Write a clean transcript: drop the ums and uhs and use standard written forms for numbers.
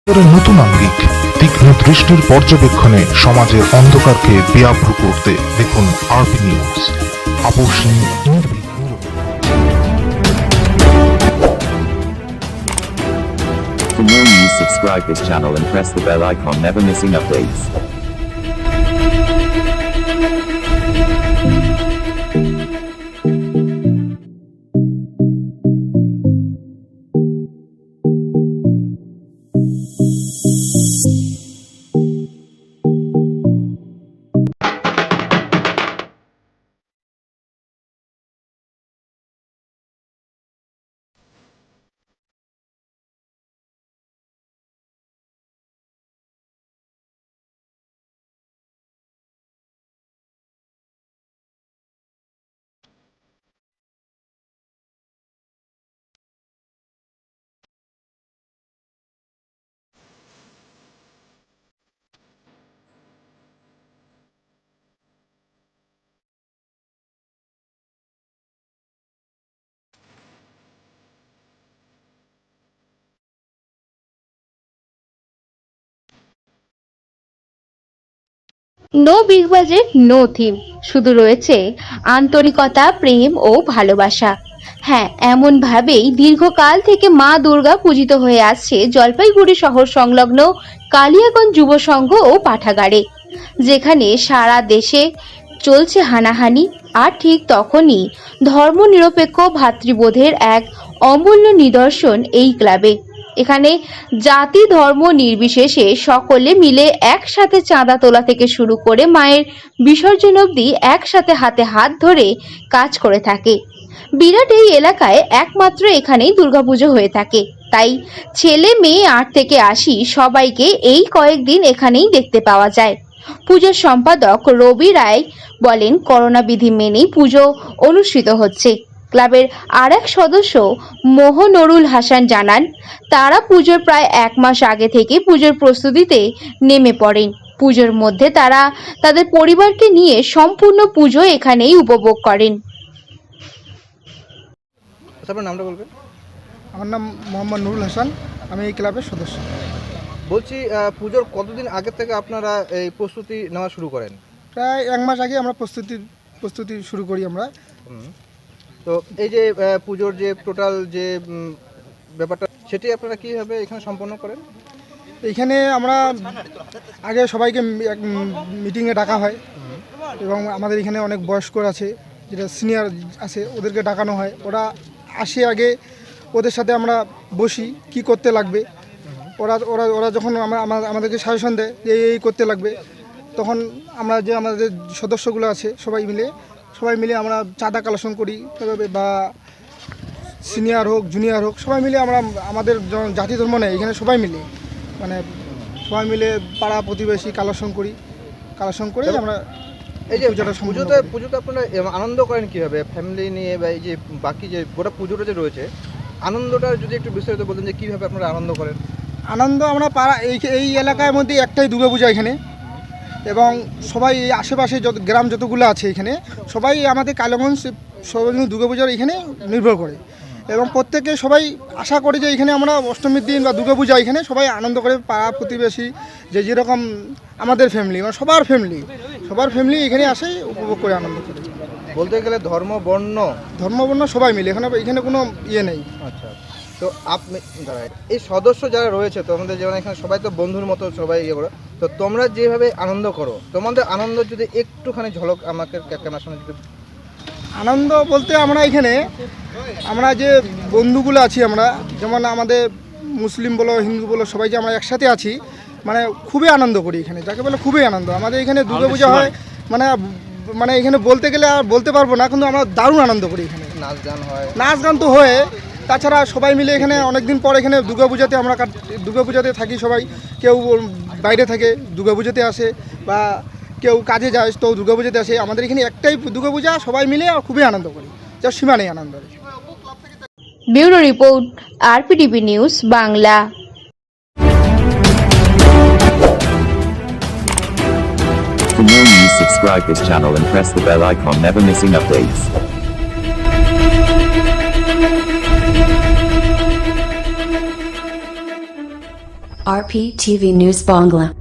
নতুন আঙ্গিক তীক্ষ্ণ দৃষ্টির পর্যবেক্ষণে সমাজের অন্ধকারকে বেআব্রু করতে দেখুন আরপি নিউজ। আপসহীন নির্ভীক নিরপেক্ষ। For more news, subscribe this channel and press the bell icon, never missing updates. No big budget, no theme, শুধু রয়েছে আন্তরিকতা, প্রেম ও ভালোবাসা। হ্যাঁ, এমন ভাবেই দীর্ঘকাল থেকে মা দুর্গা পূজিত হয়ে আসছে জলপাইগুড়ি শহর সংলগ্ন কালিয়াগঞ্জ যুব সংঘ ও পাঠাগারে, যেখানে সারা দেশে চলছে হানাহানি, আর ঠিক তখনই ধর্মনিরপেক্ষ ভাতৃবোধের এক অমূল্য নিদর্শন এই ক্লাবে। এখানে জাতি ধর্ম নির্বিশেষে সকলে মিলে একসাথে চাঁদা তোলা থেকে শুরু করে মায়ের বিসর্জন অবধি একসাথে হাতে হাত ধরে কাজ করে থাকে। বিরাট এই এলাকায় একমাত্র এখানেই দুর্গাপুজো হয়ে থাকে, তাই ছেলে মেয়ে 8 থেকে 80 সবাইকে এই কয়েকদিন এখানেই দেখতে পাওয়া যায়। পুজোর সম্পাদক রবি রায় বলেন, করোনা বিধি মেনেই পুজো অনুষ্ঠিত হচ্ছে। ক্লাবের আর এক সদস্য মোহনুরুল হাসান জানান, তারা পুজোর প্রায় 1 মাস আগে থেকে পুজোর প্রস্তুতিতে নেমে পড়েন। পুজোর মধ্যে তারা তাদের পরিবারকে নিয়ে সম্পূর্ণ পুজো এখানেই উপভোগ করেন। আপনার নামটা বলবেন? আমার নাম মোহাম্মদ নুরুল হাসান, আমি এই ক্লাবের সদস্য। বলছি, পুজোর কতদিন আগে থেকে আপনারা এই প্রস্তুতি নেওয়া শুরু করেন? প্রায় 1 মাস আগে আমরা প্রস্তুতি শুরু করি আমরা। তো এই যে পুজোর যে টোটাল যে ব্যাপারটা, সেটি আপনারা কীভাবে এখানে সম্পন্ন করেন? এইখানে আমরা আগে সবাইকে এক মিটিংয়ে ডাকা হয়, এবং আমাদের এখানে অনেক বয়স্ক আছে, যেটা সিনিয়র আছে, ওদেরকে ডাকানো হয়। ওরা আসে আগে, ওদের সাথে আমরা বসি কি করতে লাগবে। ওরা ওরা ওরা যখন আমাদেরকে সাজেশন দেয় যে এই করতে লাগবে, তখন আমরা যে আমাদের সদস্যগুলো আছে সবাই মিলে আমরা চাঁদা কালেকশন করি, বা সিনিয়র হোক জুনিয়র হোক সবাই মিলে আমরা আমাদের জাতি ধর্ম নেই, এখানে সবাই মিলে পাড়া প্রতিবেশী কালেকশন করে আমরা এই যে পুজোতে আপনারা আনন্দ করেন কীভাবে, ফ্যামিলি নিয়ে, বা এই যে বাকি যে গোটা পুজোটা যে রয়েছে, আনন্দটা যদি একটু বিস্তারিত বলতেন যে কীভাবে আপনারা আনন্দ করেন? আনন্দ আমরা পাড়া এই এলাকার মধ্যে একটাই দুর্গাপূজা এখানে, এবং সবাই এই আশেপাশে গ্রাম যতগুলো আছে এখানে সবাই আমাদের কালীগঞ্জ সর্বজনীন দুর্গাপূজার এখানে নির্ভর করে, এবং প্রত্যেকে সবাই আশা করে যে এখানে আমরা অষ্টমীর দিন বা দুর্গাপূজা এখানে সবাই আনন্দ করে, পাড়া প্রতিবেশী যেরকম আমাদের ফ্যামিলি, মানে সবার ফ্যামিলি এখানে আসে, উপভোগ করে আনন্দ করে। বলতে গেলে ধর্ম বর্ণ সবাই মিলে এখানে কোনো ইয়ে নেই। আচ্ছা, তো আপনি এই সদস্য যারা রয়েছে, তো আমাদের যেমন এখানে সবাই তো বন্ধুর মতো সবাই ইয়ে করে, তো তোমরা যেভাবে আনন্দ করো, তোমাদের আনন্দ যদি একটুখানি ঝলক আমাকে ক্যামেরার সামনে যদি। আনন্দ বলতে আমরা যে বন্ধুগুলো আছি, আমরা যেমন আমাদের মুসলিম বলো হিন্দু বলো সবাই যে আমরা একসাথে আছি, মানে খুবই আনন্দ করি এখানে, যাকে বলে খুবই আনন্দ। আমাদের এখানে দুর্গাপূজা হয়, মানে এখানে বলতে গেলে আর বলতে পারবো না, কিন্তু আমরা দারুণ আনন্দ করি এখানে। নাচ গান তো হয়, তাছাড়া সবাই মিলে এখানে অনেকদিন পর এখানে দুর্গাপূজাতে থাকি সবাই। কেউ বাইরে থাকে দুর্গাপূজাতে আসে, বা কেউ কাজে যায় তো দুর্গাপূজাতে আসে। আমাদের এখানে একটাই দুর্গাপূজা, সবাই মিলে খুবই আনন্দ করি, যার সীমা নেই আনন্দের। Bureau report, RPTV news Bangla. For more news, subscribe this channel and press the bell icon, never missing updates. RPTV News Bangla.